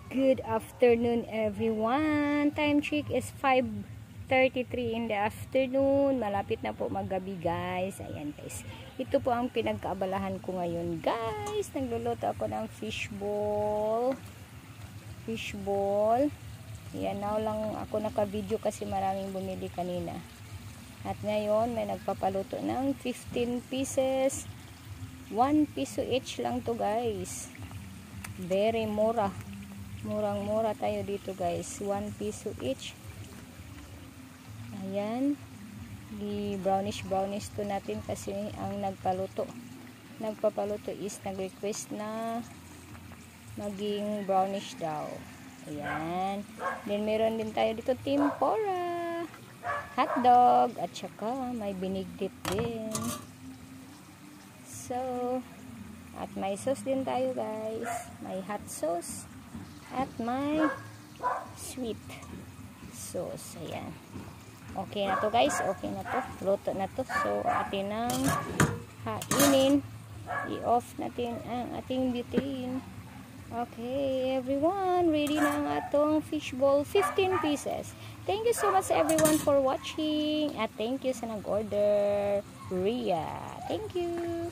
Good afternoon everyone. Time check is 5:33 in the afternoon. Malapit na po maggabi guys. Ayan guys. Ito po ang pinagkaabalahan ko ngayon guys. Nagluluto ako ng fishball. Ayan, now lang ako naka-video kasi maraming bumili kanina. At ngayon may nagpapaluto ng 15 pieces. 1 piso each lang to guys. Very mura. Murang-mura tayo dito guys. 1 piso each. Ayan. Di brownish to natin kasi ang nagpapaluto is nag-request na maging brownish daw. Ayan. Then meron din tayo dito tempura, hotdog, at saka may binigdit din. So, at may sauce din tayo guys. May hot sauce. At may sweet sauce. Ayan. Okay na to guys. Okay na to. Luto na to. So, atin ang hainin. I-off natin ang ating butane. Okay, everyone. Ready na ang atong fishball 15 pieces. Thank you so much everyone for watching. At thank you sa nag-order. Ria. Thank you.